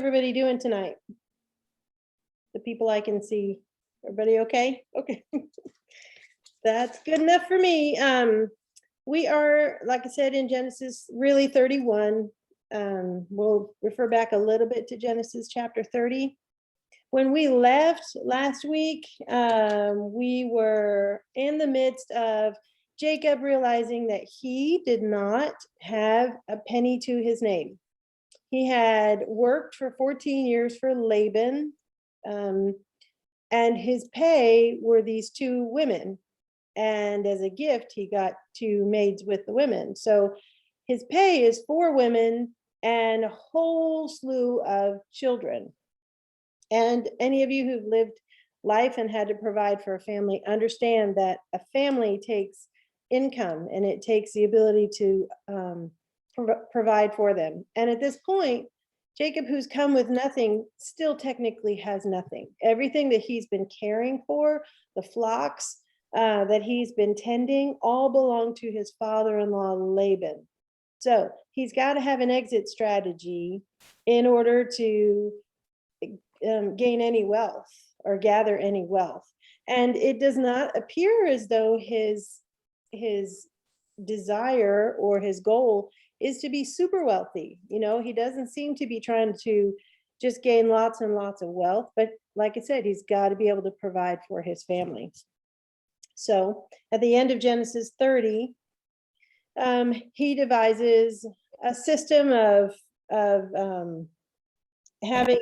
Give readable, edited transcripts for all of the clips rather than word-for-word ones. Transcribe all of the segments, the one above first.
Everybody doing tonight? The people I can see. Everybody okay? Okay. That's good enough for me. We are, like I said, in Genesis, really 31. We'll refer back a little bit to Genesis chapter 30. When we left last week, we were in the midst of Jacob realizing that he did not have a penny to his name. He had worked for 14 years for Laban, and his pay were these two women. And as a gift, he got two maids with the women. So his pay is 4 women and a whole slew of children. And any of you who've lived life and had to provide for a family understand that a family takes income and it takes the ability to provide for them. And at this point, Jacob, who's come with nothing, still technically has nothing. Everything that he's been caring for, the flocks that he's been tending, all belong to his father-in-law Laban. So he's got to have an exit strategy in order to gain any wealth or gather any wealth. And it does not appear as though his desire or his goal is to be super wealthy. You know, he doesn't seem to be trying to just gain lots and lots of wealth, but like I said, he's got to be able to provide for his family. So at the end of Genesis 30, he devises a system of having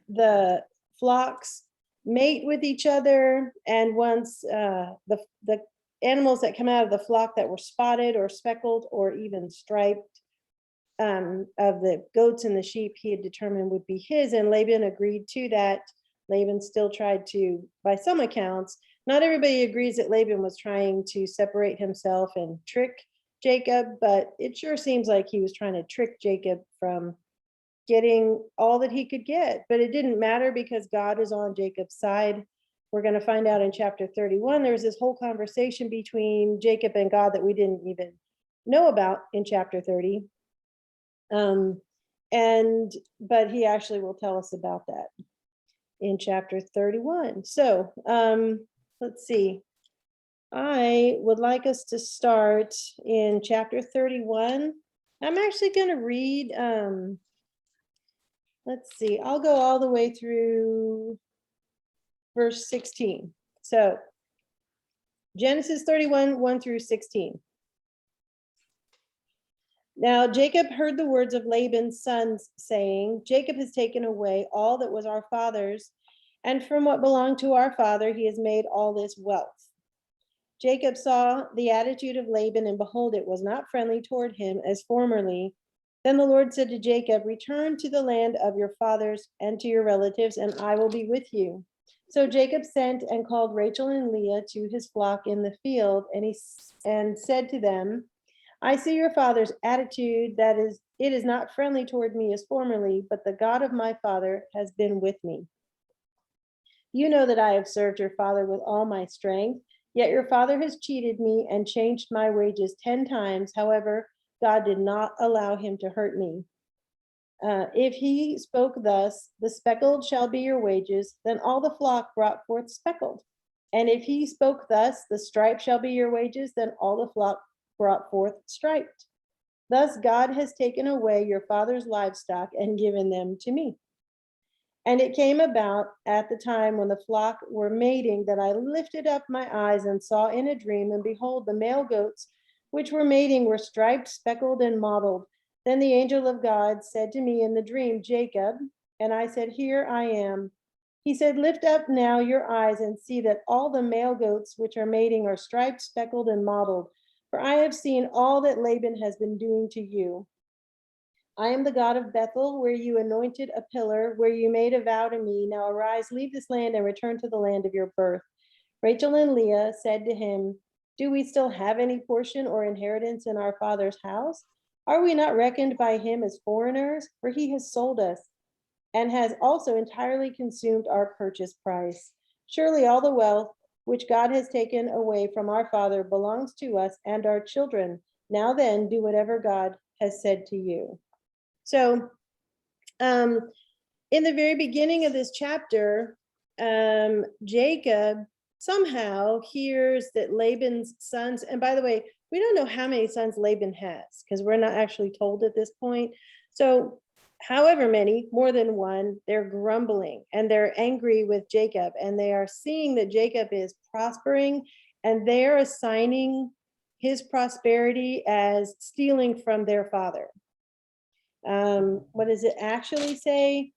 the flocks mate with each other, and once the animals that come out of the flock that were spotted or speckled or even striped of the goats and the sheep, he had determined would be his, and Laban agreed to that. Laban still tried to, by some accounts, not everybody agrees that Laban was trying to separate himself and trick Jacob, but it sure seems like he was trying to trick Jacob from getting all that he could get. But it didn't matter because God is on Jacob's side. We're going to find out in chapter 31, there's this whole conversation between Jacob and God that we didn't even know about in chapter 30. But he actually will tell us about that in chapter 31. So let's see. I would like us to start in chapter 31. I'm actually going to read, let's see, I'll go all the way through verse 16. So Genesis 31, 1 through 16. Now Jacob heard the words of Laban's sons saying, Jacob has taken away all that was our father's, and from what belonged to our father, he has made all this wealth. Jacob saw the attitude of Laban, and behold, it was not friendly toward him as formerly. Then the Lord said to Jacob, return to the land of your fathers and to your relatives, and I will be with you. So Jacob sent and called Rachel and Leah to his flock in the field, and said to them, I see your father's attitude, that is, it is not friendly toward me as formerly, but the God of my father has been with me. You know that I have served your father with all my strength, yet your father has cheated me and changed my wages 10 times. However, God did not allow him to hurt me. If he spoke thus, the speckled shall be your wages, then all the flock brought forth speckled. And if he spoke thus, the striped shall be your wages, then all the flock brought forth striped. Thus God has taken away your father's livestock and given them to me. And it came about at the time when the flock were mating that I lifted up my eyes and saw in a dream, and behold, the male goats which were mating were striped, speckled, and mottled. Then the angel of God said to me in the dream, Jacob, and I said, here I am. He said, lift up now your eyes and see that all the male goats which are mating are striped, speckled, and mottled. For I have seen all that Laban has been doing to you. I am the God of Bethel, where you anointed a pillar, where you made a vow to me. Now arise, leave this land, and return to the land of your birth. Rachel and Leah said to him, do we still have any portion or inheritance in our father's house? Are we not reckoned by him as foreigners? For he has sold us and has also entirely consumed our purchase price. Surely all the wealth which God has taken away from our father belongs to us and our children. Now then, do whatever God has said to you. So in the very beginning of this chapter, Jacob somehow hears that Laban's sons, and by the way, we don't know how many sons Laban has because we're not actually told at this point. So however many, more than one, they're grumbling and they're angry with Jacob, and they are seeing that Jacob is prospering, and they're assigning his prosperity as stealing from their father. What does it actually say?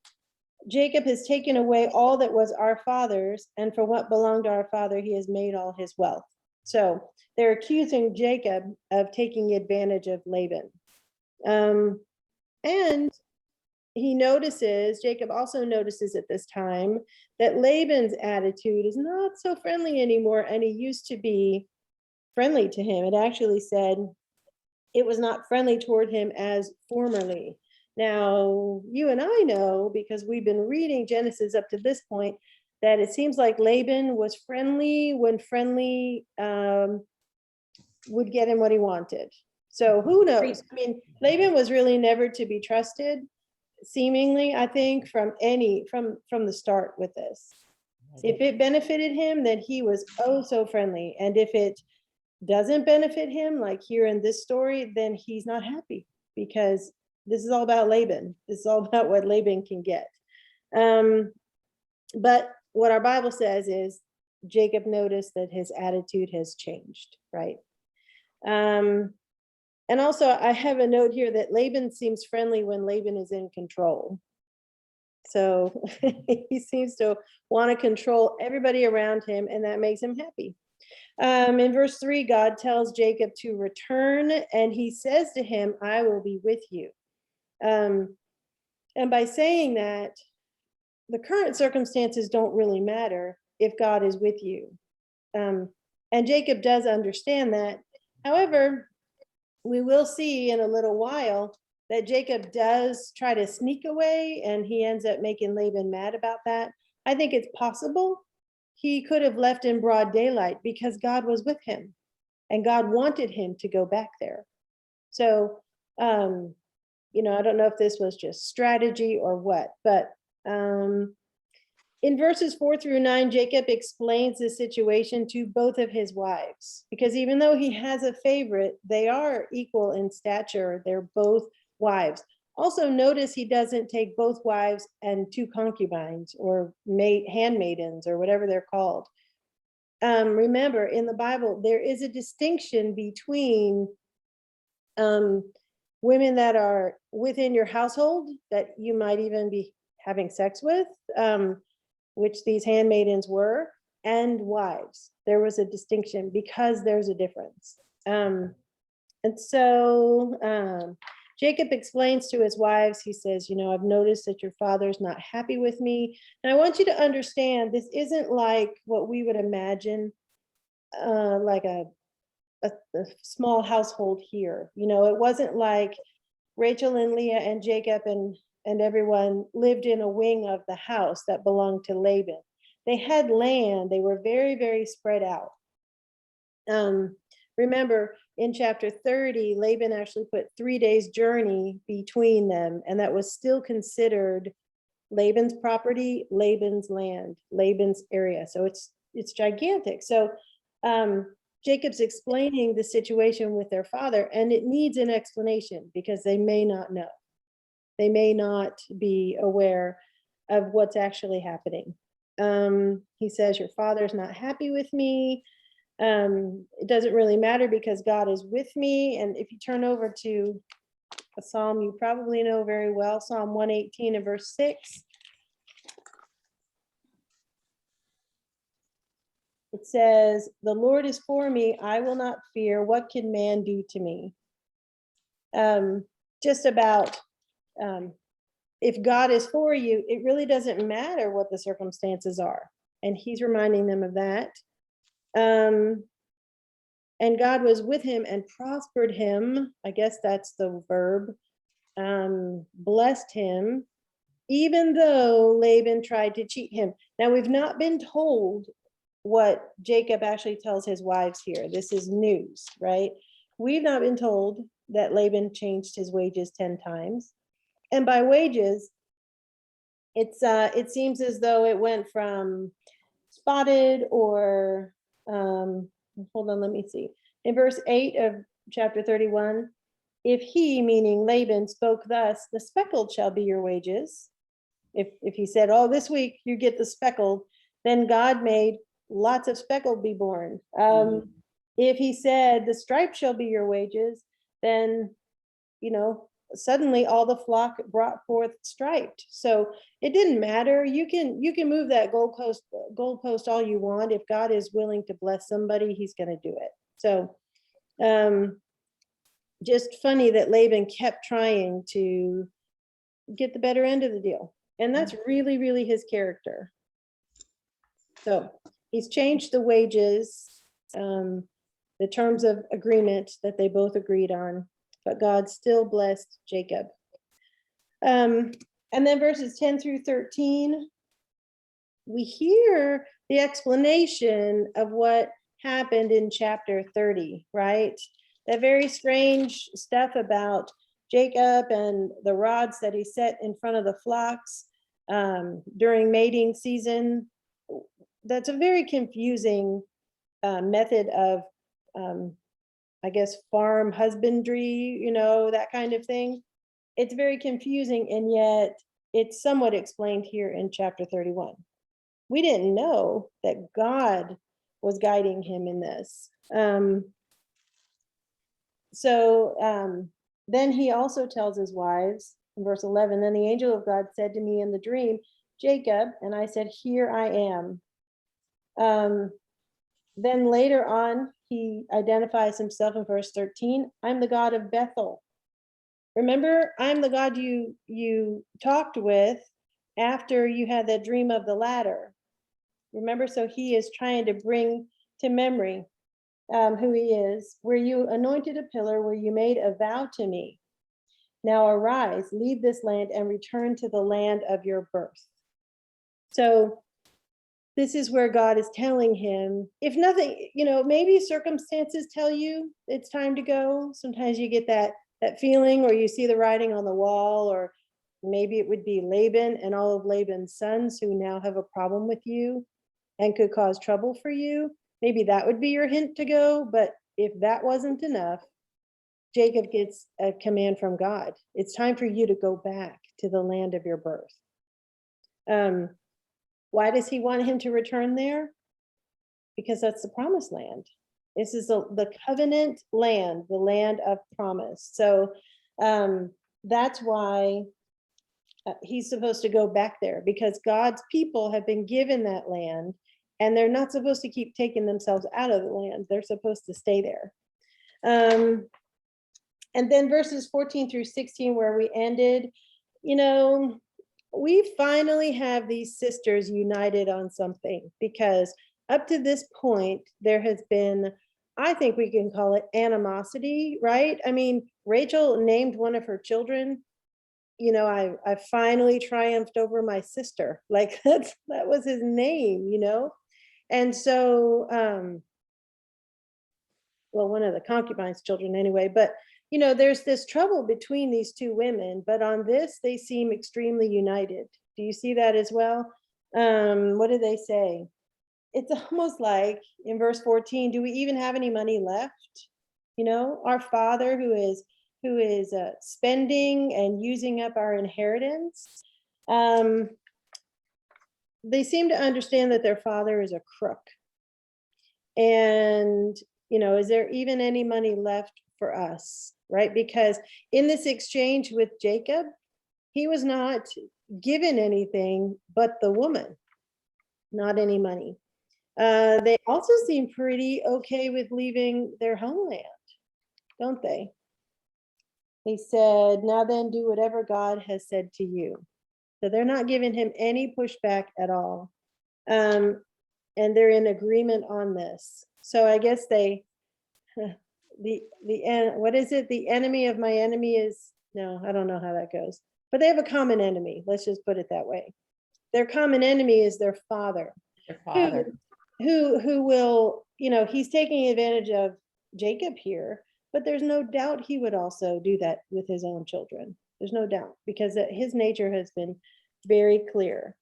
Jacob has taken away all that was our father's, and for what belonged to our father, he has made all his wealth. So they're accusing Jacob of taking advantage of Laban. And Jacob also notices at this time that Laban's attitude is not so friendly anymore, and he used to be friendly to him. It actually said it was not friendly toward him as formerly. Now, you and I know, because we've been reading Genesis up to this point, that it seems like Laban was friendly when friendly would get him what he wanted. So who knows? I mean, Laban was really never to be trusted, seemingly, I think, from the start with this. If it benefited him, then he was oh so friendly. And if it doesn't benefit him, like here in this story, then he's not happy, because this is all about Laban. This is all about what Laban can get. But what our Bible says is Jacob noticed that his attitude has changed, right? And also I have a note here that Laban seems friendly when Laban is in control. So he seems to want to control everybody around him, and that makes him happy. In verse 3, God tells Jacob to return, and he says to him, I will be with you. And by saying that, the current circumstances don't really matter if God is with you. And Jacob does understand that. However, we will see in a little while that Jacob does try to sneak away, and he ends up making Laban mad about that. I think it's possible he could have left in broad daylight because God was with him and God wanted him to go back there. So, I don't know if this was just strategy or what, but in verses 4-9, Jacob explains the situation to both of his wives, because even though he has a favorite, they are equal in stature. They're both wives. Also notice he doesn't take both wives and two concubines or handmaidens or whatever they're called. Remember, in the Bible, there is a distinction between women that are within your household that you might even be having sex with, which these handmaidens were, and wives. There was a distinction because there's a difference. And so Jacob explains to his wives, he says, I've noticed that your father's not happy with me. And I want you to understand, this isn't like what we would imagine, like a small household here. It wasn't like Rachel and Leah and Jacob and everyone lived in a wing of the house that belonged to Laban. They had land. They were very, very spread out. Remember, in chapter 30, Laban actually put 3 days' journey between them, and that was still considered Laban's property, Laban's land, Laban's area. So it's gigantic. So Jacob's explaining the situation with their father, and it needs an explanation because they may not know. They may not be aware of what's actually happening. He says, your father's not happy with me. It doesn't really matter because God is with me. And if you turn over to a psalm you probably know very well, Psalm 118 and verse 6. It says, the Lord is for me, I will not fear. What can man do to me? Just about if God is for you, it really doesn't matter what the circumstances are. And he's reminding them of that. And God was with him and prospered him. I guess that's the verb. Blessed him, even though Laban tried to cheat him. Now, we've not been told what Jacob actually tells his wives here. This is news, right? We've not been told that Laban changed his wages 10 times. And by wages, it seems as though it went from spotted or, hold on, let me see. In verse 8 of chapter 31, if he, meaning Laban, spoke thus, the speckled shall be your wages. If he said, oh, this week you get the speckled, then God made lots of speckled be born. If he said, the striped shall be your wages, then, suddenly all the flock brought forth striped. So it didn't matter. You can move that goalpost all you want. If God is willing to bless somebody, he's going to do it. So just funny that Laban kept trying to get the better end of the deal. And that's really, really his character. So he's changed the wages, the terms of agreement that they both agreed on, but God still blessed Jacob. And then verses 10 through 13, we hear the explanation of what happened in chapter 30, right? That very strange stuff about Jacob and the rods that he set in front of the flocks during mating season. That's a very confusing method of, I guess, farm husbandry, that kind of thing. It's very confusing, and yet it's somewhat explained here in chapter 31. We didn't know that God was guiding him in this. Then he also tells his wives in verse 11, then the angel of God said to me in the dream, Jacob, and I said, here I am. Then later on, he identifies himself in verse 13, I'm the God of Bethel. Remember, I'm the God you talked with after you had that dream of the ladder. Remember, so he is trying to bring to memory who he is, where you anointed a pillar, where you made a vow to me. Now arise, leave this land and return to the land of your birth. So this is where God is telling him, if nothing, maybe circumstances tell you it's time to go. Sometimes you get that feeling, or you see the writing on the wall, or maybe it would be Laban and all of Laban's sons who now have a problem with you and could cause trouble for you. Maybe that would be your hint to go. But if that wasn't enough, Jacob gets a command from God. It's time for you to go back to the land of your birth. Why does he want him to return there? Because that's the promised land. This is the covenant land, the land of promise. So that's why he's supposed to go back there, because God's people have been given that land, and they're not supposed to keep taking themselves out of the land. They're supposed to stay there. And then verses 14 through 16, where we ended, we finally have these sisters united on something, because up to this point, there has been, I think we can call it animosity, right? I mean, Rachel named one of her children, I finally triumphed over my sister. Like that was his name, And so, well, one of the concubines' children anyway, but there's this trouble between these two women, but on this, they seem extremely united. Do you see that as well? What do they say? It's almost like in verse 14, do we even have any money left? Our father who is spending and using up our inheritance. They seem to understand that their father is a crook. And, is there even any money left for us, right? Because in this exchange with Jacob, he was not given anything but the woman, not any money. They also seem pretty okay with leaving their homeland, don't they? He said, now then, do whatever God has said to you. So they're not giving him any pushback at all. And they're in agreement on this. So I guess what is it? The enemy of my enemy is, no, I don't know how that goes. But they have a common enemy. Let's just put it that way. Their common enemy is their father. Their father. Who will, he's taking advantage of Jacob here, but there's no doubt he would also do that with his own children. There's no doubt, because his nature has been very clear.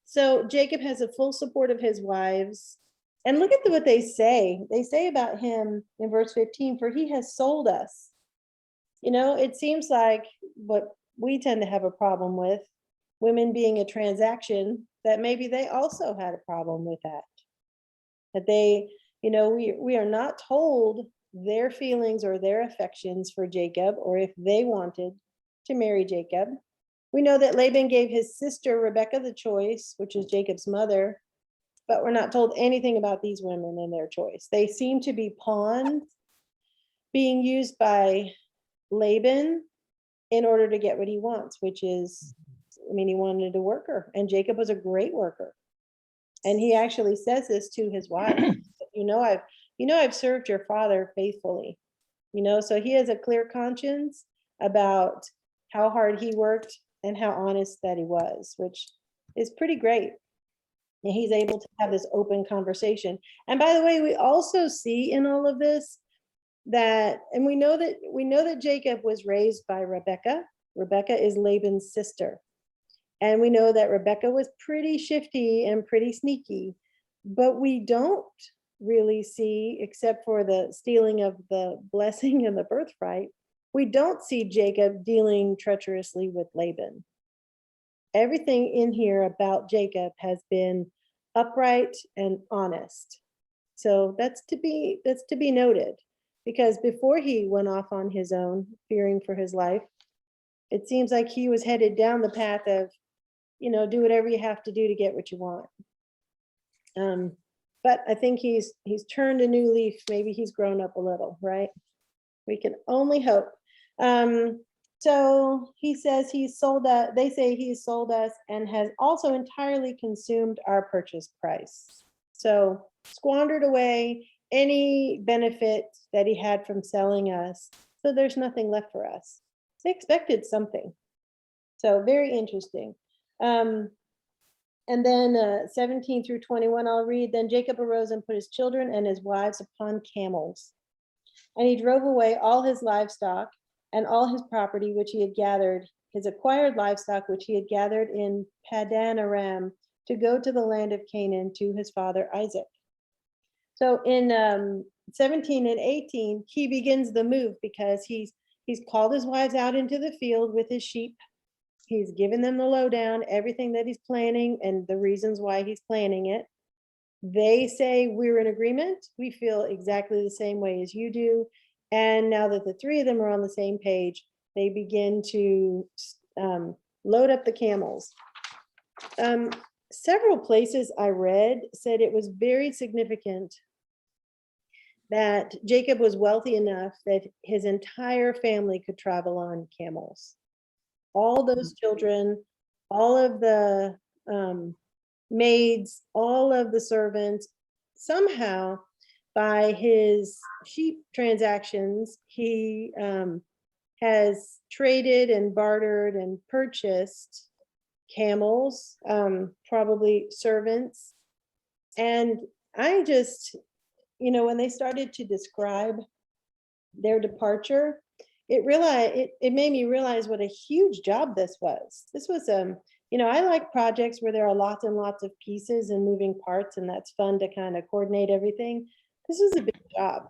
So Jacob has the full support of his wives. And look at what they say. They say about him in verse 15, for he has sold us. You know, it seems like what we tend to have a problem with, women being a transaction, that maybe they also had a problem with that. That they, you know, we are not told their feelings or their affections for Jacob, or if they wanted to marry Jacob. We know that Laban gave his sister Rebekah the choice, which is Jacob's mother, but we're not told anything about these women and their choice. They seem to be pawns being used by Laban in order to get what he wants, which is, I mean, he wanted a worker, and Jacob was a great worker. And he actually says this to his wife. I've served your father faithfully. So he has a clear conscience about how hard he worked and how honest that he was, which is pretty great. And he's able to have this open conversation. And by the way, we also see in all of this that, and we know that Jacob was raised by Rebekah. Rebekah is Laban's sister. And we know that Rebekah was pretty shifty and pretty sneaky, but we don't really see, except for the stealing of the blessing and the birthright, we don't see Jacob dealing treacherously with Laban. Everything in here about Jacob has been upright and honest. So that's to be noted, because before he went off on his own, fearing for his life, it seems like he was headed down the path of, do whatever you have to do to get what you want. But I think he's turned a new leaf. Maybe he's grown up a little, right? We can only hope. So he says he's sold us, they say he's sold us and has also entirely consumed our purchase price. So squandered away any benefit that he had from selling us. So there's nothing left for us. They expected something. So very interesting. And then 17 through 21, I'll read. Then Jacob arose and put his children and his wives upon camels. And he drove away all his livestock and all his property, which he had gathered, his acquired livestock, which he had gathered in Padan Aram, to go to the land of Canaan to his father Isaac. So in 17 and 18, he begins the move because he's called his wives out into the field with his sheep. He's given them the lowdown, everything that he's planning and the reasons why he's planning it. They say, we're in agreement. We feel exactly the same way as you do. And now that the three of them are on the same page, they begin to load up the camels. Several places I read said it was very significant that Jacob was wealthy enough that his entire family could travel on camels. All those children, all of the maids, all of the servants, somehow by his sheep transactions, he has traded and bartered and purchased camels, probably servants. And I just, when they started to describe their departure, it made me realize what a huge job this was. This was, I like projects where there are lots and lots of pieces and moving parts, and that's fun to kind of coordinate everything. This is a big job.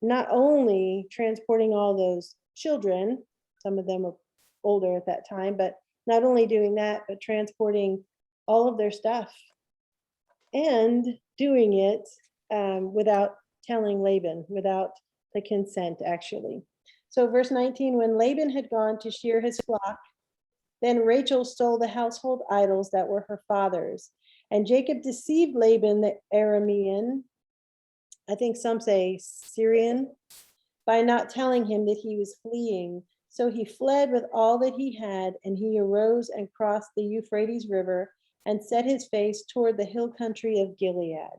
Not only transporting all those children, some of them were older at that time, but not only doing that, but transporting all of their stuff and doing it without telling Laban, without the consent, actually. So verse 19, when Laban had gone to shear his flock, then Rachel stole the household idols that were her father's. And Jacob deceived Laban the Aramean, I think some say Syrian, by not telling him that he was fleeing. So he fled with all that he had, and he arose and crossed the Euphrates River and set his face toward the hill country of Gilead.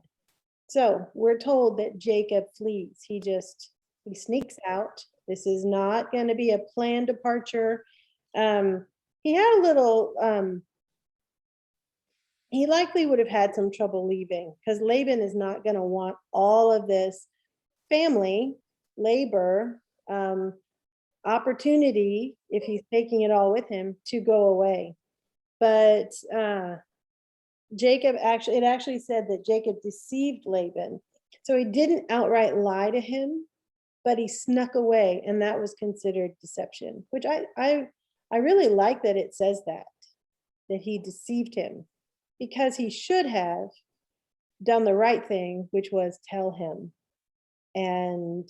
So we're told that Jacob flees. He sneaks out. This is not going to be a planned departure. He had a little, he likely would have had some trouble leaving, because Laban is not going to want all of this family labor opportunity, if he's taking it all with him, to go away. But Jacob actually, it actually said that Jacob deceived Laban. So he didn't outright lie to him, but he snuck away, and that was considered deception, which I really like that it says that he deceived him, because he should have done the right thing, which was tell him and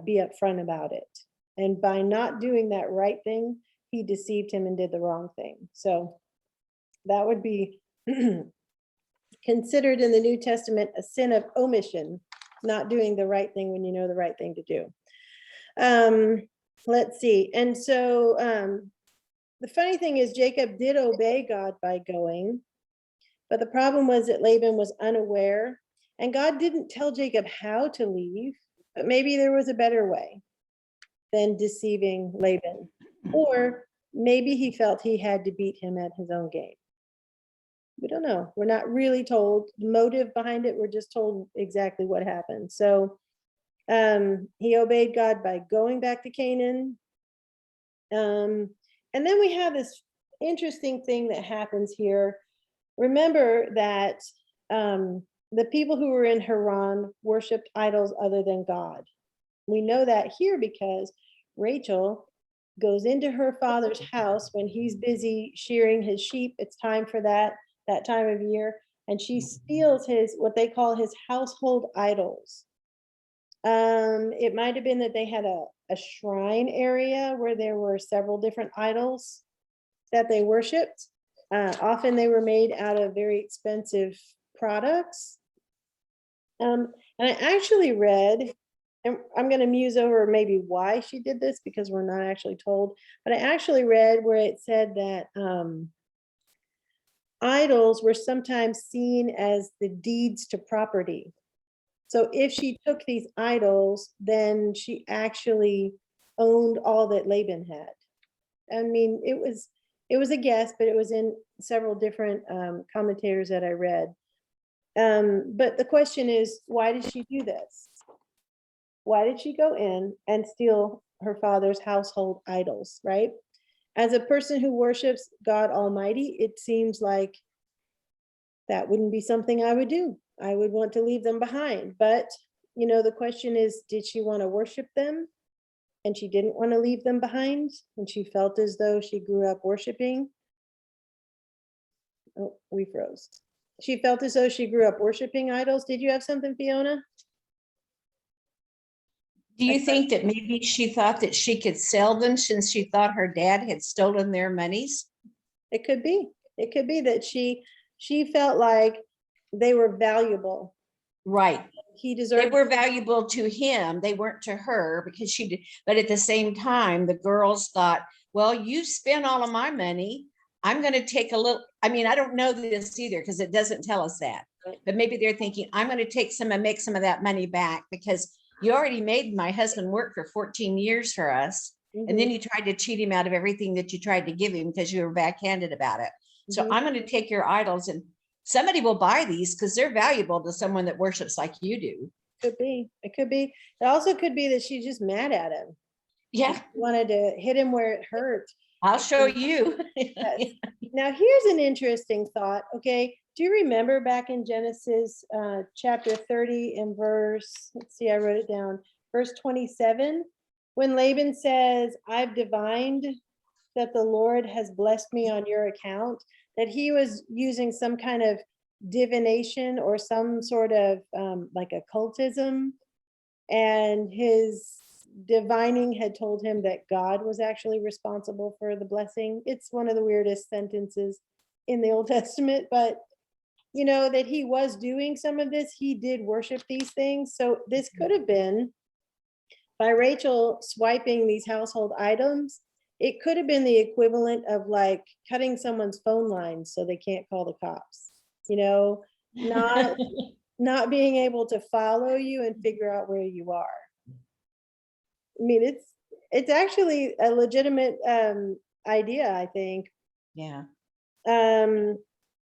be upfront about it. And by not doing that right thing, he deceived him and did the wrong thing. So that would be considered in the New Testament a sin of omission, not doing the right thing when you know the right thing to do. Let's see. And so the funny thing is, Jacob did obey God by going, but the problem was that Laban was unaware, and God didn't tell Jacob how to leave, but maybe there was a better way than deceiving Laban. Or maybe he felt he had to beat him at his own game. We don't know. We're not really told the motive behind it. We're just told exactly what happened. So he obeyed God by going back to Canaan. And then we have this interesting thing that happens here. Remember that the people who were in Haran worshiped idols other than God. We know that here because Rachel goes into her father's house when he's busy shearing his sheep. It's time for that time of year. And she steals his, what they call his household idols. It might have been that they had a shrine area where there were several different idols that they worshiped. Often they were made out of very expensive products. And I actually read, and I'm going to muse over maybe why she did this, because we're not actually told, but I actually read where it said that idols were sometimes seen as the deeds to property. So if she took these idols, then she actually owned all that Laban had. I mean, it was a guess, but it was in several different commentators that I read. But the question is, why did she do this? Why did she go in and steal her father's household idols, right? As a person who worships God Almighty, it seems like that wouldn't be something I would do. I would want to leave them behind. But, you know, the question is, did she want to worship them? And she didn't want to leave them behind, and she felt as though she grew up worshiping. Oh, we froze. She felt as though she grew up worshiping idols. Did you have something, Fiona? Do you think that maybe she thought that she could sell them since she thought her dad had stolen their monies? It could be. It could be that she felt like they were valuable. Right. He deserved. They were valuable to him. They weren't to her, because she did. But at the same time, the girls thought, well, you spent all of my money. I'm going to take a little. I mean, I don't know this either because it doesn't tell us that. But maybe they're thinking, I'm going to take some and make some of that money back, because you already made my husband work for 14 years for us. And then you tried to cheat him out of everything that you tried to give him because you were backhanded about it. So I'm going to take your idols, and somebody will buy these because they're valuable to someone that worships like you do. Could be. It could be. It also could be that she's just mad at him. Yeah. She wanted to hit him where it hurt. I'll show you. Yes. Now, here's an interesting thought. Okay. Do you remember back in Genesis chapter 30 and verse, let's see, I wrote it down, verse 27, when Laban says, I've divined that the Lord has blessed me on your account, that he was using some kind of divination or some sort of like occultism, and his divining had told him that God was actually responsible for the blessing. It's one of the weirdest sentences in the Old Testament, but you know that he was doing some of this. He did worship these things. So this could have been, by Rachel swiping these household items, it could have been the equivalent of like cutting someone's phone lines so they can't call the cops, you know, not being able to follow you and figure out where you are. I mean, it's actually a legitimate idea, I think. Yeah.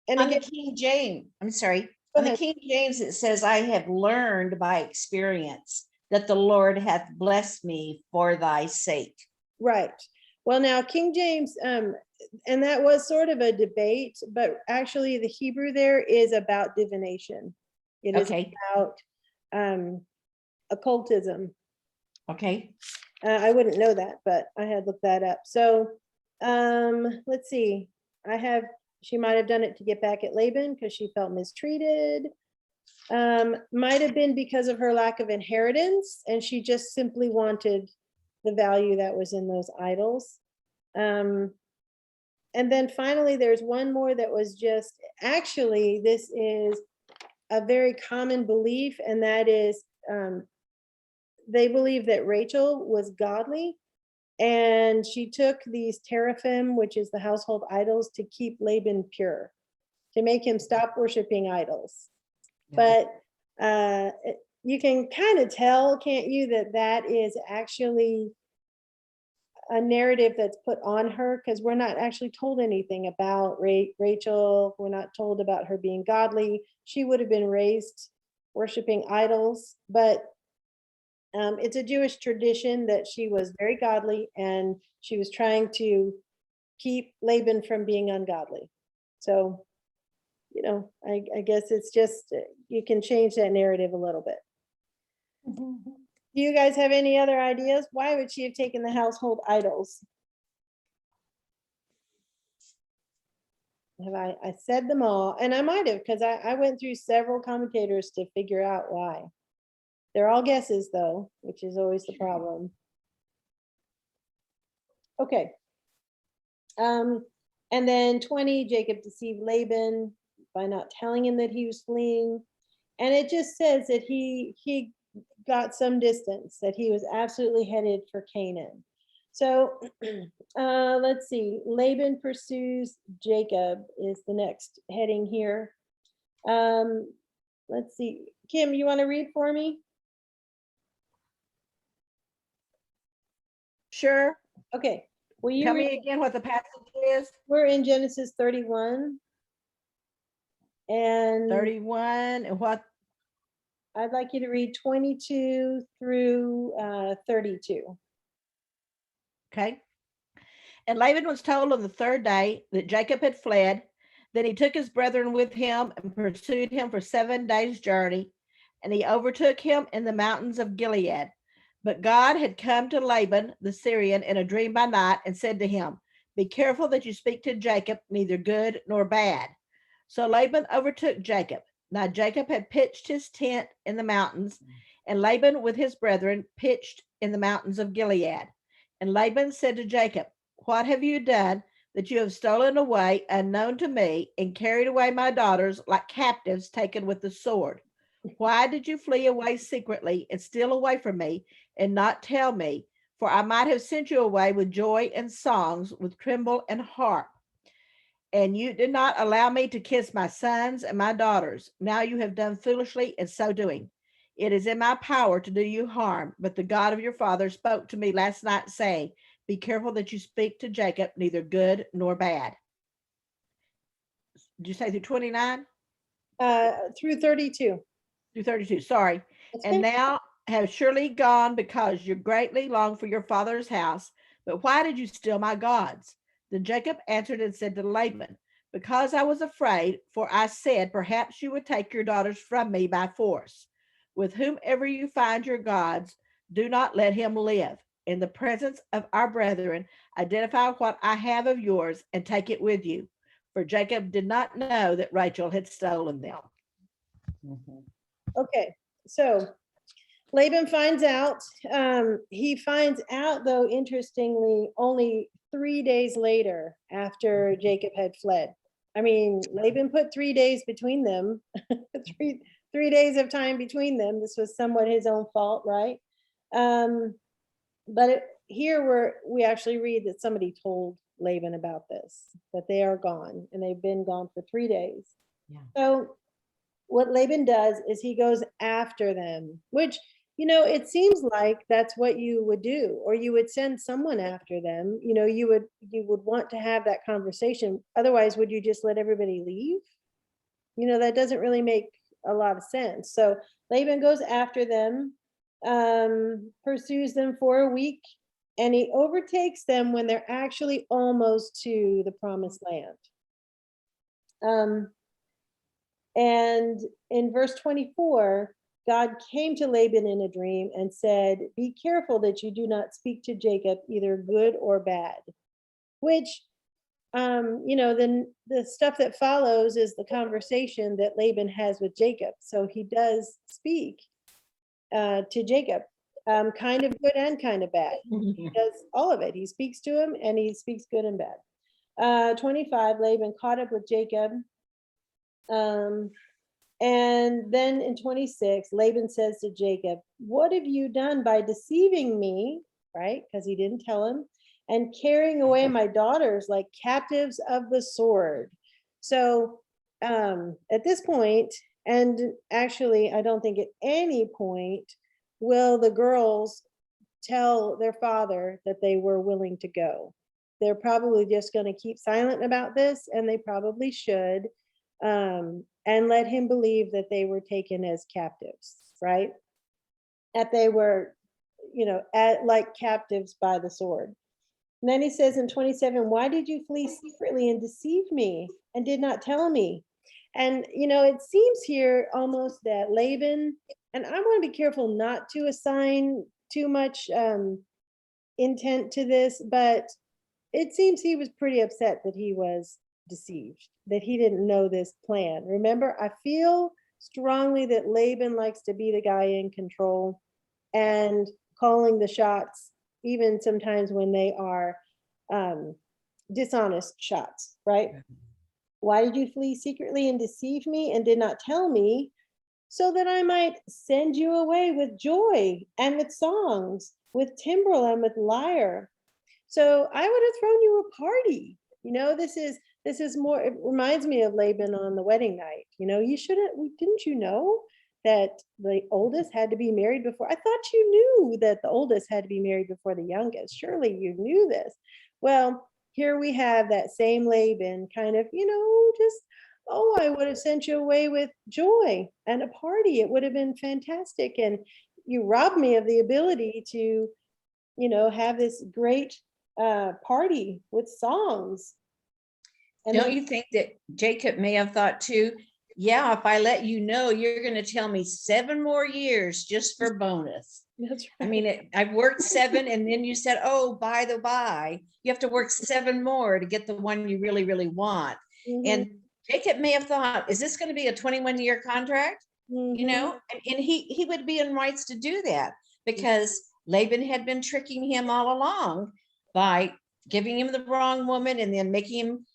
And on again, the King James, I'm sorry, on the King James, it says, I have learned by experience that the Lord hath blessed me for thy sake. Right. Well, now King James, and that was sort of a debate, but actually the Hebrew there is about divination. It is Okay, about occultism. okay. I wouldn't know that, but I had looked that up. So let's see. She might have done it to get back at Laban because she felt mistreated. Might have been because of her lack of inheritance, and she just simply wanted the value that was in those idols. And then finally, there's one more that was just, actually, this is a very common belief, and that is they believe that Rachel was godly, and she took these teraphim, which is the household idols, to keep Laban pure, to make him stop worshiping idols. But you can kind of tell, can't you, that that is actually a narrative that's put on her, because we're not actually told anything about Rachel. We're not told about her being godly. She would have been raised worshiping idols, but it's a Jewish tradition that she was very godly and she was trying to keep Laban from being ungodly. So, I guess it's just, you can change that narrative a little bit. Do you guys have any other ideas? Why would she have taken the household idols? I said them all, and I might have, because I went through several commentators to figure out why. They're all guesses though, which is always the problem. Okay. And then 20, Jacob deceived Laban by not telling him that he was fleeing. And it just says that he got some distance, that he was absolutely headed for Canaan. So let's see, Laban pursues Jacob is the next heading here. Let's see, Kim, you want to read for me? Sure. Okay, will you Tell read? me again what the passage is. We're in Genesis 31. And 31 and what? I'd like you to read 22 through 32. Okay. And Laban was told on the third day that Jacob had fled. Then he took his brethren with him and pursued him for 7 days' journey. And he overtook him in the mountains of Gilead. But God had come to Laban the Syrian in a dream by night and said to him, "Be careful that you speak to Jacob neither good nor bad." So Laban overtook Jacob. Now Jacob had pitched his tent in the mountains, and Laban with his brethren pitched in the mountains of Gilead. And Laban said to Jacob, "What have you done that you have stolen away unknown to me and carried away my daughters like captives taken with the sword? Why did you flee away secretly and steal away from me and not tell me? For I might have sent you away with joy and songs, with timbrel and harp. And you did not allow me to kiss my sons and my daughters. Now you have done foolishly in so doing. It is in my power to do you harm, but the God of your father spoke to me last night, saying, 'Be careful that you speak to Jacob neither good nor bad.'" Did you say through 29? Through 32. Through 32, sorry. That's "And okay. now have surely gone because you greatly long for your father's house. But why did you steal my gods?" Then Jacob answered and said to Laban, "Because I was afraid, for I said, perhaps you would take your daughters from me by force. With whomever you find your gods, do not let him live. In the presence of our brethren, identify what I have of yours and take it with you." For Jacob did not know that Rachel had stolen them. Okay, so Laban finds out. He finds out, though, interestingly, only 3 days later after Jacob had fled. I mean, Laban put 3 days between them, three days of time between them. This was somewhat his own fault, right? But here we actually read that somebody told Laban about this, that they are gone, and they've been gone for 3 days. Yeah. So what Laban does is he goes after them, which, it seems like that's what you would do, or you would send someone after them. You would want to have that conversation. Otherwise, would you just let everybody leave? That doesn't really make a lot of sense. So Laban goes after them, pursues them for a week, and he overtakes them when they're actually almost to the promised land. And in verse 24, God came to Laban in a dream and said, "Be careful that you do not speak to Jacob either good or bad," which, then the stuff that follows is the conversation that Laban has with Jacob. So he does speak to Jacob, kind of good and kind of bad. He does all of it. He speaks to him and he speaks good and bad. 25, Laban caught up with Jacob. And then in 26, Laban says to Jacob, "What have you done by deceiving me?" Right? Because he didn't tell him, "and carrying away my daughters like captives of the sword." So at this point, and actually, I don't think at any point will the girls tell their father that they were willing to go. They're probably just going to keep silent about this, and they probably should, and let him believe that they were taken as captives, right? That they were, like captives by the sword. And then he says in 27, "Why did you flee secretly and deceive me and did not tell me?" And, it seems here almost that Laban, and I want to be careful not to assign too much intent to this, but it seems he was pretty upset that he was deceived, that he didn't know this plan. Remember, I feel strongly that Laban likes to be the guy in control and calling the shots, even sometimes when they are dishonest shots, right? "Why did you flee secretly and deceive me and did not tell me, so that I might send you away with joy and with songs, with timbrel and with lyre? So I would have thrown you a party." This is more, it reminds me of Laban on the wedding night. Didn't you know that the oldest had to be married before? I thought you knew that the oldest had to be married before the youngest. Surely you knew this. Well, here we have that same Laban kind of, just, "Oh, I would have sent you away with joy and a party. It would have been fantastic. And you robbed me of the ability to, have this great party with songs." And Don't then, you think that Jacob may have thought too, yeah, if I let you know, you're going to tell me 7 more years just for bonus. that's I right. mean, I've worked 7 and then you said, oh, by the by, you have to work 7 more to get the one you really, really want. Mhm, And Jacob may have thought, is this going to be a 21-year contract? mhm. And he would be in rights to do that because Laban had been tricking him all along by giving him the wrong woman and then making him.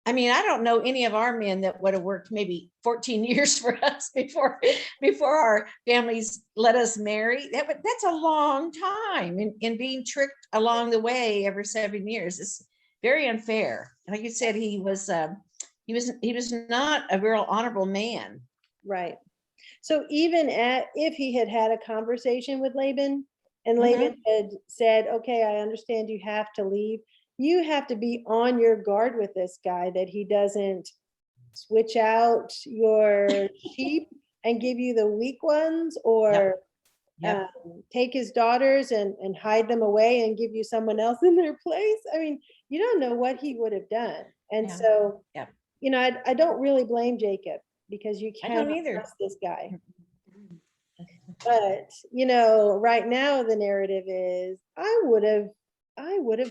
I mean, I don't know any of our men that would have worked maybe 14 years for us before our families let us marry. That's a long time, and being tricked along the way every 7 years is very unfair. Like you said, he was not a real honorable man. Right. So even if he had had a conversation with Laban and Mhm. Laban had said, "Okay, I understand you have to leave," you have to be on your guard with this guy that he doesn't switch out your sheep and give you the weak ones, or Yep. take his daughters and hide them away and give you someone else in their place. I mean, you don't know what he would have done. And Yeah. so, Yep. I don't really blame Jacob, because you I don't cannot either. trust this guy. But, right now the narrative is, I would have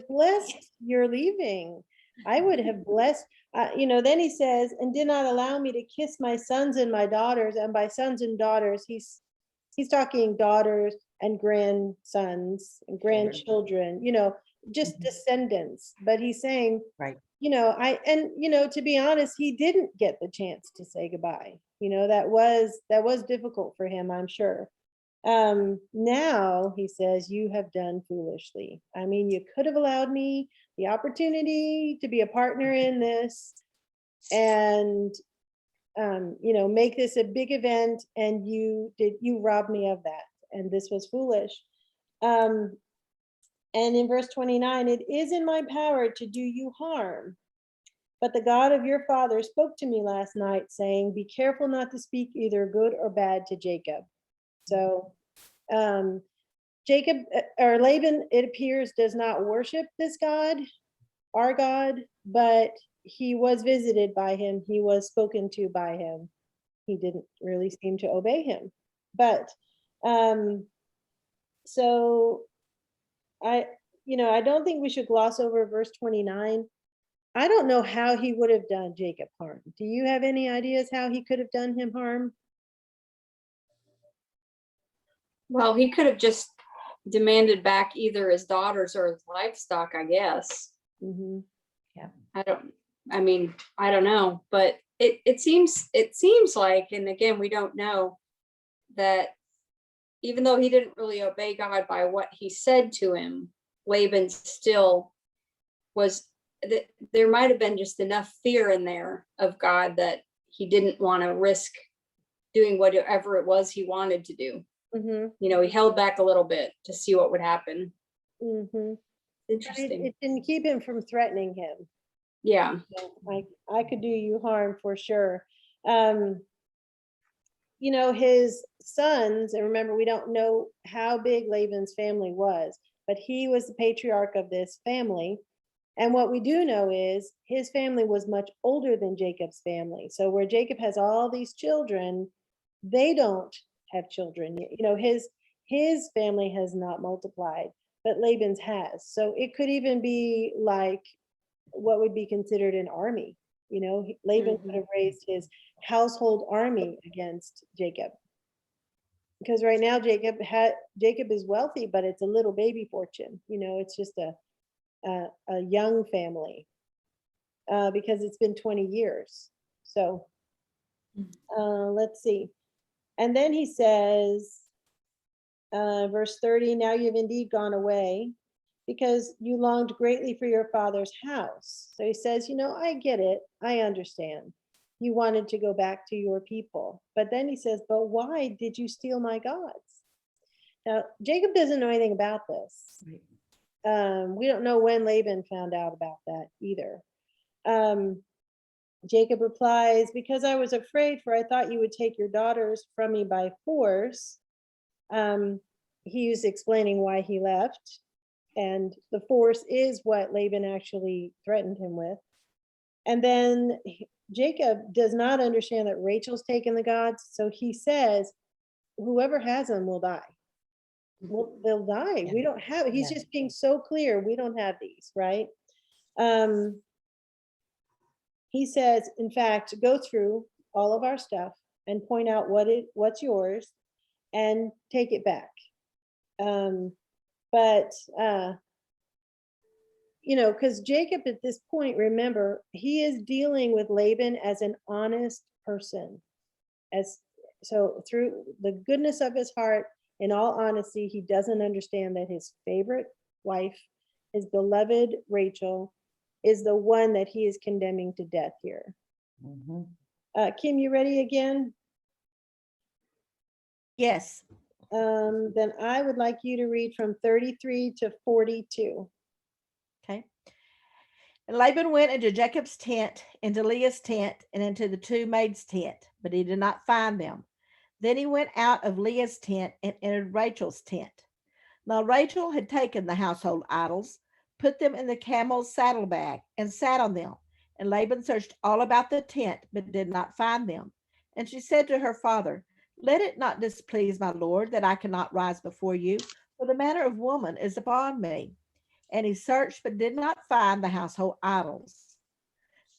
blessed your leaving. I would have blessed, then he says, "and did not allow me to kiss my sons and my daughters." And by sons and daughters, he's talking daughters and grandsons and grandchildren, just Mhm. descendants. But he's saying, Right. to be honest, he didn't get the chance to say goodbye. That was difficult for him, I'm sure. Now he says, "You have done foolishly." I mean, you could have allowed me the opportunity to be a partner in this and, make this a big event, and you robbed me of that. And this was foolish. Um, and in verse 29, "It is in my power to do you harm. But the God of your father spoke to me last night, saying, 'Be careful not to speak either good or bad to Jacob.'" So, um, Jacob or Laban, it appears, does not worship this God, our God, but he was visited by him. He was spoken to by him. He didn't really seem to obey him. But so I, I don't think we should gloss over verse 29. I don't know how he would have done Jacob harm. Do you have any ideas how he could have done him harm? Well, he could have just demanded back either his daughters or his livestock, I guess. Mm-hmm. I don't know, but it seems like, and again, we don't know, that even though he didn't really obey God by what he said to him, Laban still was, there might have been just enough fear in there of God that he didn't want to risk doing whatever it was he wanted to do. Mm-hmm. He held back a little bit to see what would happen. Mm-hmm. Interesting. It didn't keep him from threatening him. Yeah. I could do you harm for sure. His sons, and remember, we don't know how big Laban's family was, but he was the patriarch of this family. And what we do know is his family was much older than Jacob's family. So where Jacob has all these children, they don't have children. His family has not multiplied, but Laban's has. So it could even be like what would be considered an army. Laban could have raised his household army against Jacob. Because right now Jacob is wealthy, but it's a little baby fortune. It's just a young family because it's been 20 years. So let's see. And then he says, verse 30, now you've indeed gone away because you longed greatly for your father's house. So he says, I get it. I understand. You wanted to go back to your people. But then he says, but why did you steal my gods? Now, Jacob doesn't know anything about this. We don't know when Laban found out about that either. Jacob replies, because I was afraid, for I thought you would take your daughters from me by force. He was explaining why he left. And the force is what Laban actually threatened him with. And then Jacob does not understand that Rachel's taken the gods. So he says, whoever has them will die. Well, they'll die. We don't have it. He's just being so clear. We don't have these, right? He says, in fact, go through all of our stuff and point out what's yours and take it back. Because Jacob at this point, remember, he is dealing with Laban as an honest person. So through the goodness of his heart, in all honesty, he doesn't understand that his favorite wife, his beloved Rachel, is the one that he is condemning to death here. Kim, you ready again? Yes. Then I would like you to read from 33 to 42. Okay. And Laban went into Jacob's tent, into Leah's tent, and into the two maids' tent, but he did not find them. Then he went out of Leah's tent and entered Rachel's tent. Now Rachel had taken the household idols, put them in the camel's saddlebag, and sat on them. And Laban searched all about the tent, but did not find them. And she said to her father, let it not displease my lord that I cannot rise before you, for the manner of woman is upon me. And he searched, but did not find the household idols.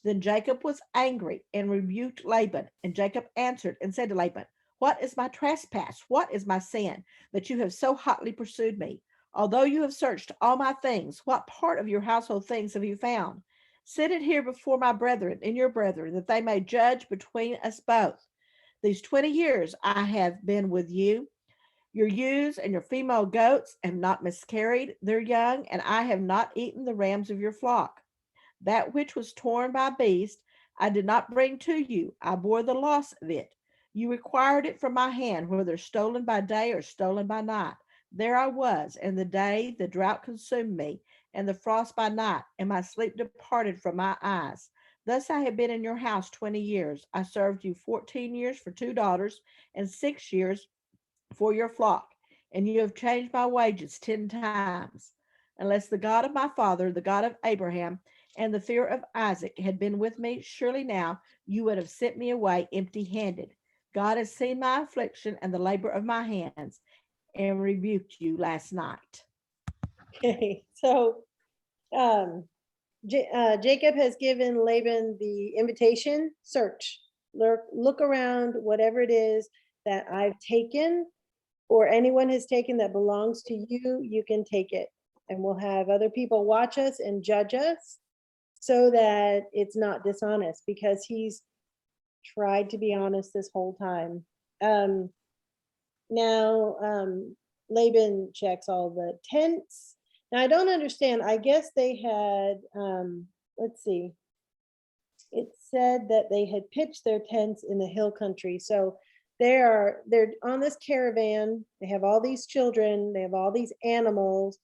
Then Jacob was angry and rebuked Laban. And Jacob answered and said to Laban, what is my trespass? What is my sin that you have so hotly pursued me? Although you have searched all my things, what part of your household things have you found? Set it here before my brethren and your brethren, that they may judge between us both. These 20 years I have been with you. Your ewes and your female goats have not miscarried their young, and I have not eaten the rams of your flock. That which was torn by beast, I did not bring to you. I bore the loss of it. You required it from my hand, whether stolen by day or stolen by night. There I was, and the day the drought consumed me, and the frost by night, and my sleep departed from my eyes. Thus I have been in your house 20 years. I served you 14 years for 2 daughters, and 6 years for your flock. and you have changed my wages 10 times. Unless the God of my father, the God of Abraham, and the fear of Isaac had been with me, surely now you would have sent me away empty handed. God has seen my affliction and the labor of my hands and rebuked you last night. Okay, so Jacob has given Laban the invitation, search, look around, whatever it is that I've taken or anyone has taken that belongs to you, you can take it. And we'll have other people watch us and judge us so that it's not dishonest, because he's tried to be honest this whole time. Now, Laban checks all the tents. Now, I don't understand. I guess they had, let's see. It said that they had pitched their tents in the hill country. So they're on this caravan. They have all these children. They have all these animals.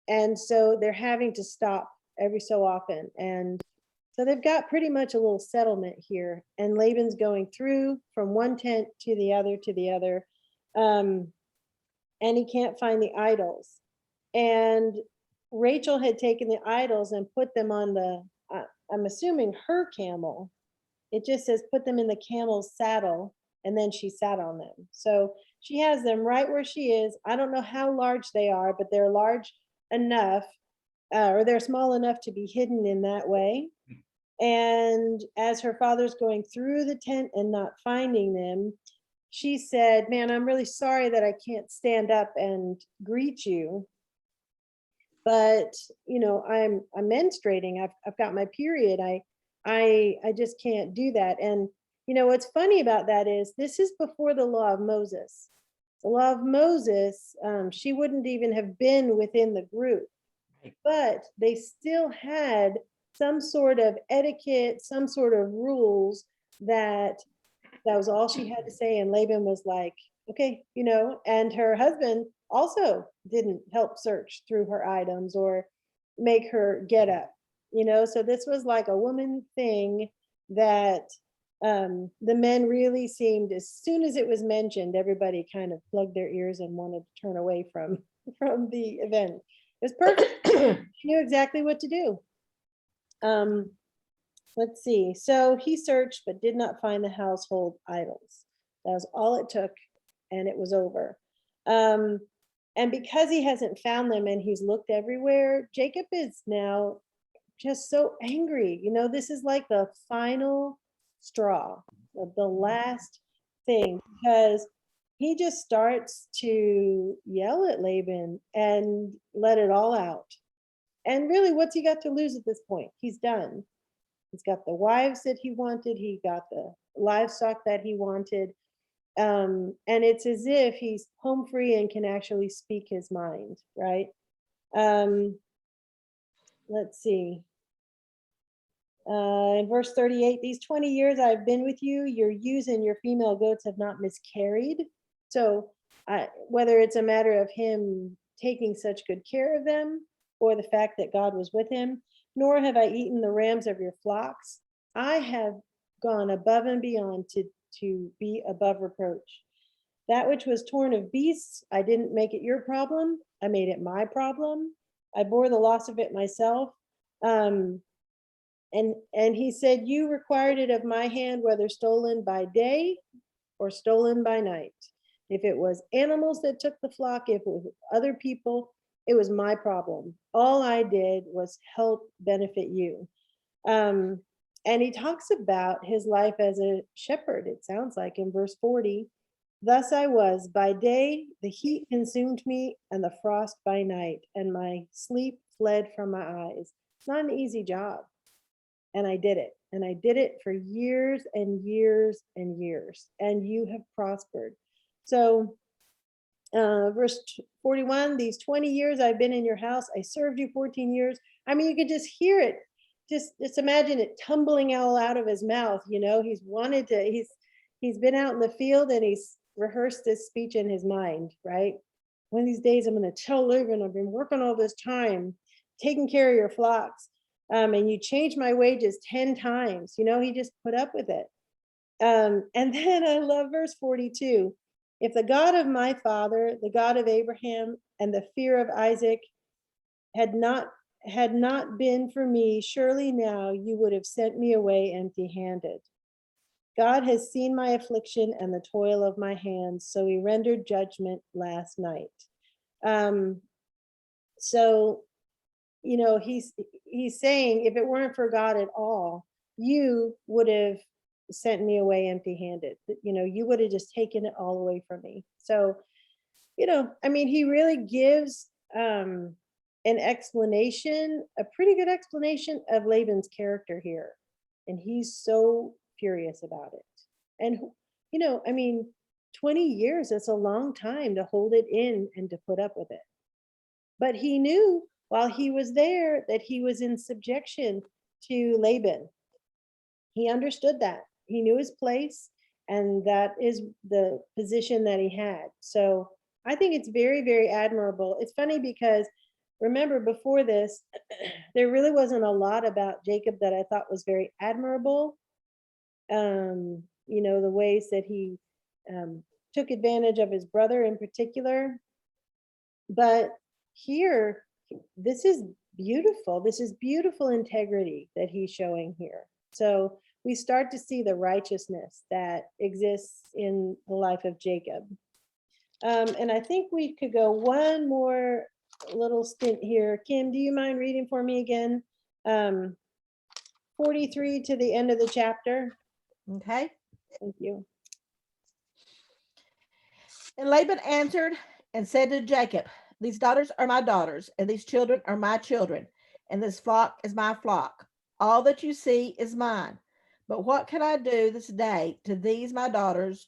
And so they're having to stop every so often. And so they've got pretty much a little settlement here. And Laban's going through from one tent to the other to the other. And he can't find the idols. And Rachel had taken the idols and put them on the, I'm assuming her camel. It just says put them in the camel's saddle, and then she sat on them. So she has them right where she is. I don't know how large they are, but they're large enough, or they're small enough to be hidden in that way. And as her father's going through the tent and not finding them, she said, man, I'm really sorry that I can't stand up and greet you. But, you know, I'm menstruating. I've got my period. I just can't do that. And, you know, what's funny about that is this is before the law of Moses. The law of Moses, she wouldn't even have been within the group, but they still had some sort of etiquette, some sort of rules that was all she had to say. And Laban was like, okay, you know, and her husband also didn't help search through her items or make her get up, you know. So this was like a woman thing that the men really seemed, as soon as it was mentioned, everybody kind of plugged their ears and wanted to turn away from the event. It was perfect. She knew exactly what to do. Let's see. So he searched but did not find the household idols. That was all it took, and it was over. And because he hasn't found them and he's looked everywhere, Jacob is now just so angry. You know, this is like the final straw, the last thing, because he just starts to yell at Laban and let it all out. And really, what's he got to lose at this point? He's done. He's got the wives that he wanted. He got the livestock that he wanted. And it's as if he's home free and can actually speak his mind, right? Let's see. In verse 38, these 20 years I've been with you, your ewes and your female goats have not miscarried. So whether it's a matter of him taking such good care of them or the fact that God was with him, nor have I eaten the rams of your flocks. I have gone above and beyond to be above reproach. That which was torn of beasts, I didn't make it your problem. I made it my problem. I bore the loss of it myself. And he said, you required it of my hand, whether stolen by day or stolen by night. If it was animals that took the flock, if it was other people, it was my problem. All I did was help benefit you. And he talks about his life as a shepherd, it sounds like, in verse 40. Thus I was, by day the heat consumed me, and the frost by night, and my sleep fled from my eyes. It's not an easy job. And I did it. And I did it for years and years and years. And you have prospered. So verse 41, these 20 years I've been in your house. I served you 14 years. I mean, you could just hear it. Just imagine it tumbling all out of his mouth. You know, he's been out in the field and he's rehearsed this speech in his mind, right? One of these days I'm going to tell Laban, I've been working all this time, taking care of your flocks. And you changed my wages 10 times. You know, he just put up with it. And then I love verse 42. If the God of my father, the God of Abraham, and the fear of Isaac had not been for me, surely now you would have sent me away empty-handed. God has seen my affliction and the toil of my hands, so he rendered judgment last night. So, you know, he's saying, if it weren't for God at all, you would have sent me away empty-handed. You know, you would have just taken it all away from me. So, you know, I mean, he really gives an explanation, a pretty good explanation of Laban's character here. And he's so furious about it. And, you know, I mean, 20 years, is a long time to hold it in and to put up with it. But he knew while he was there that he was in subjection to Laban. He understood that. He knew his place, and that is the position that he had. So I think it's very, very admirable. It's funny because remember before this, there really wasn't a lot about Jacob that I thought was very admirable. You know, the ways that he took advantage of his brother in particular. But here, this is beautiful. This is beautiful integrity that he's showing here. So we start to see the righteousness that exists in the life of Jacob. And I think we could go one more little stint here. Kim, do you mind reading for me again? 43 to the end of the chapter. Okay. Thank you. And Laban answered and said to Jacob, these daughters are my daughters, and these children are my children, and this flock is my flock. All that you see is mine. But what can I do this day to these my daughters,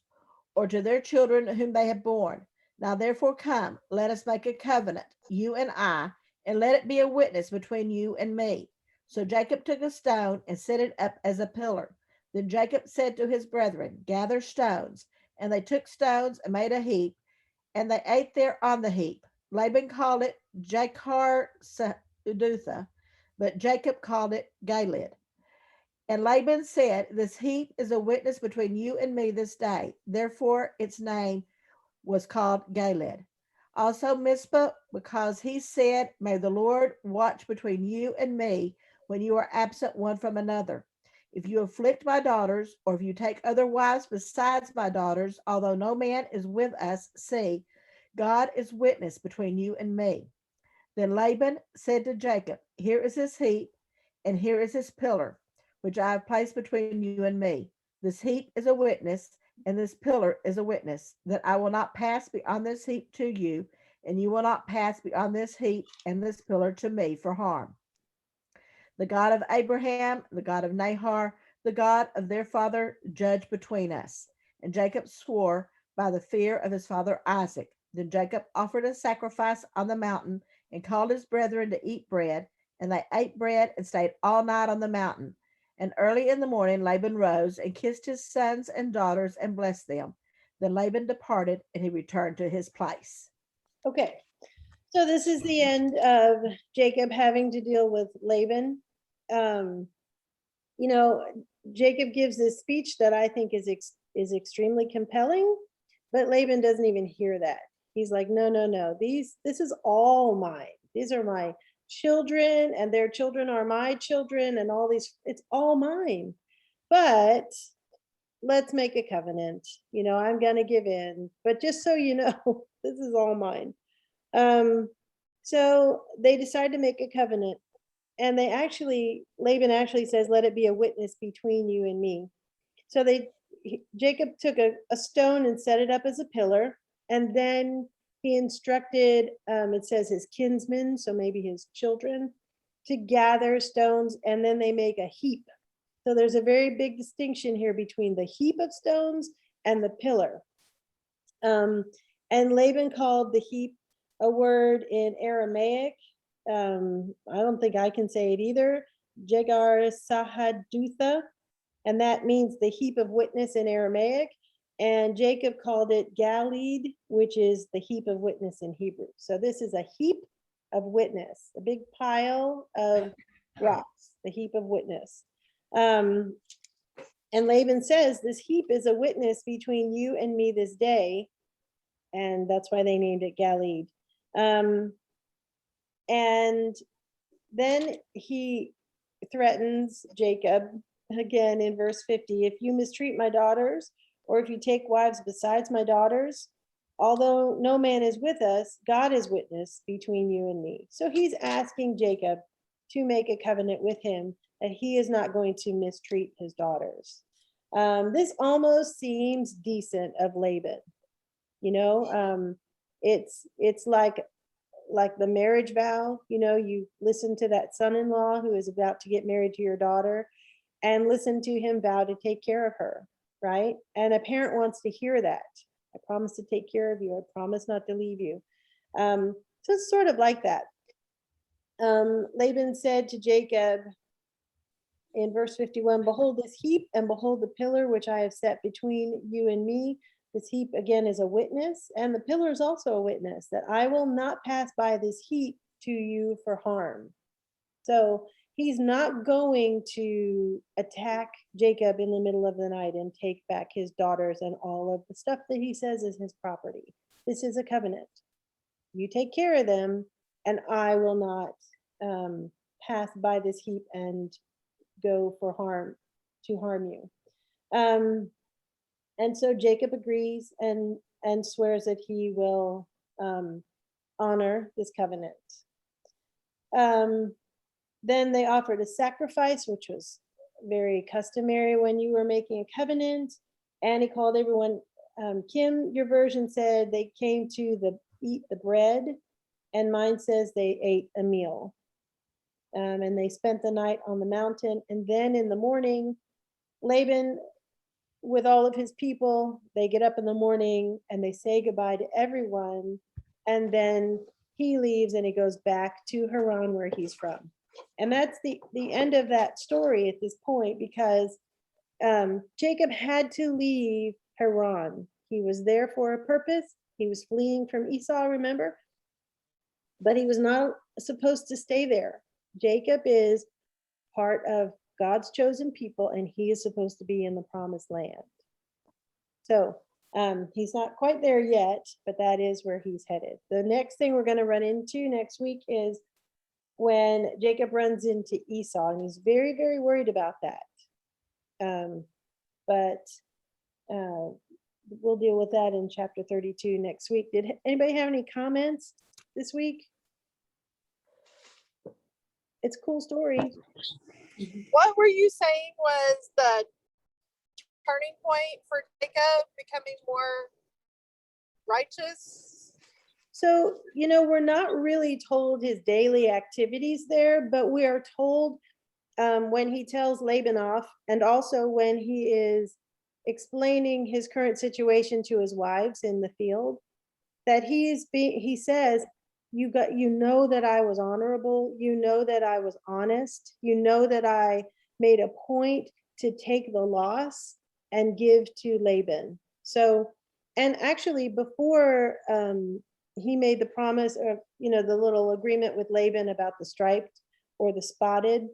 or to their children whom they have borne? Now therefore come, let us make a covenant, you and I, and let it be a witness between you and me. So Jacob took a stone and set it up as a pillar. Then Jacob said to his brethren, gather stones. And they took stones and made a heap, and they ate there on the heap. Laban called it Jachar-Sahadutha, but Jacob called it Gilead. And Laban said, this heap is a witness between you and me this day. Therefore its name was called Gilead. Also Mizpah, because he said, may the Lord watch between you and me when you are absent one from another. If you afflict my daughters, or if you take other wives besides my daughters, although no man is with us, see, God is witness between you and me. Then Laban said to Jacob, here is this heap, and here is this pillar, which I have placed between you and me. This heap is a witness, and this pillar is a witness, that I will not pass beyond this heap to you, and you will not pass beyond this heap and this pillar to me for harm. The God of Abraham, the God of Nahor, the God of their father, judge between us. And Jacob swore by the fear of his father Isaac. Then Jacob offered a sacrifice on the mountain and called his brethren to eat bread. And they ate bread and stayed all night on the mountain. And early in the morning, Laban rose and kissed his sons and daughters and blessed them. Then Laban departed and he returned to his place. Okay. So this is the end of Jacob having to deal with Laban. You know, Jacob gives this speech that I think is extremely compelling, but Laban doesn't even hear that. He's like, no, no, no, this is all mine. These are my children, and their children are my children, and all these, it's all mine. But let's make a covenant. You know, I'm gonna give in, but just so you know, this is all mine. So they decide to make a covenant, and Laban actually says, let it be a witness between you and me. So Jacob took a stone and set it up as a pillar, and then he instructed, it says his kinsmen, so maybe his children, to gather stones, and then they make a heap. So there's a very big distinction here between the heap of stones and the pillar. And Laban called the heap a word in Aramaic. I don't think I can say it either. Jachar-Sahadutha, and that means the heap of witness in Aramaic. And Jacob called it Gilead, which is the heap of witness in Hebrew. So this is a heap of witness, a big pile of rocks, the heap of witness. And Laban says, this heap is a witness between you and me this day. and that's why they named it Galeed. And then he threatens Jacob again in verse 50, if you mistreat my daughters, or if you take wives besides my daughters, although no man is with us, God is witness between you and me. So he's asking Jacob to make a covenant with him that he is not going to mistreat his daughters. This almost seems decent of Laban. You know, it's like the marriage vow, you know, you listen to that son-in-law who is about to get married to your daughter and listen to him vow to take care of her, right? And a parent wants to hear that. I promise to take care of you. I promise not to leave you. So it's sort of like that. Laban said to Jacob in verse 51, behold this heap and behold the pillar which I have set between you and me. This heap again is a witness, and the pillar is also a witness that I will not pass by this heap to you for harm. So he's not going to attack Jacob in the middle of the night and take back his daughters and all of the stuff that he says is his property. This is a covenant. You take care of them, and I will not pass by this heap and go for harm to harm you. And so Jacob agrees and swears that he will honor this covenant. Then they offered a sacrifice, which was very customary when you were making a covenant. And he called everyone. Kim, your version said they came to eat the bread, and mine says they ate a meal. And they spent the night on the mountain. And then in the morning, Laban, with all of his people, they get up in the morning and they say goodbye to everyone. And then he leaves and he goes back to Haran, where he's from. And that's the end of that story at this point, because Jacob had to leave Haran. He was there for a purpose. He was fleeing from Esau, remember? But he was not supposed to stay there. Jacob is part of God's chosen people, and he is supposed to be in the promised land. So he's not quite there yet, but that is where he's headed. The next thing we're going to run into next week is when Jacob runs into Esau, and he's very, very worried about that. But we'll deal with that in chapter 32 next week. Did anybody have any comments this week? It's a cool story. What were you saying was the turning point for Jacob becoming more righteous? So, you know, we're not really told his daily activities there, but we are told when he tells Laban off, and also when he is explaining his current situation to his wives in the field, that he says, you know that I was honorable, you know that I was honest, you know that I made a point to take the loss and give to Laban. So, and actually before he made the promise of, you know, the little agreement with Laban about the striped or the spotted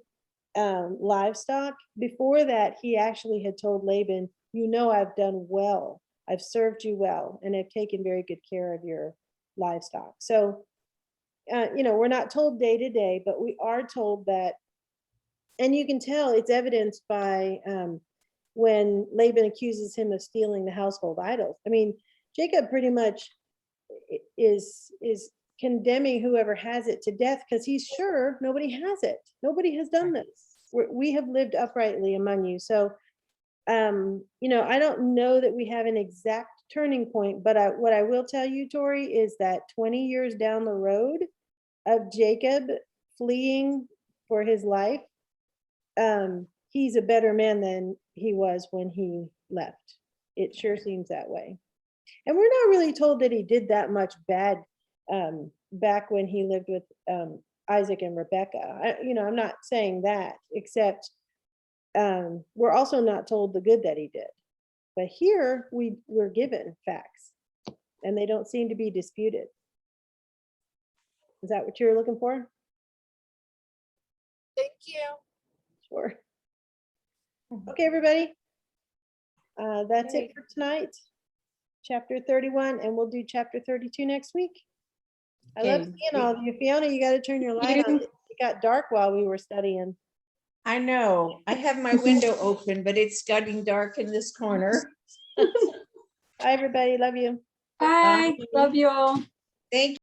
livestock, before that, he actually had told Laban, you know, I've done well, I've served you well, and I've taken very good care of your livestock. So, you know, we're not told day to day, but we are told that, and you can tell it's evidenced by when Laban accuses him of stealing the household idols. I mean, Jacob pretty much is condemning whoever has it to death because he's sure nobody has it. Nobody has done this. We have lived uprightly among you. So, you know, I don't know that we have an exact turning point, but what I will tell you, Tori, is that 20 years down the road of Jacob fleeing for his life, he's a better man than he was when he left. It sure seems that way. And we're not really told that he did that much bad back when he lived with Isaac and Rebecca. You know, I'm not saying that, except we're also not told the good that he did. But here we're given facts, and they don't seem to be disputed. Is that what you're looking for? Thank you. Sure. Okay, everybody. That's it for tonight. chapter 31, and we'll do chapter 32 next week. I love Okay. seeing all of you. Fiona, you got to turn your light on. It got dark while we were studying. I know. I have my window open, but it's getting dark in this corner. Bye, everybody. Love you. Bye. Love you all. Thank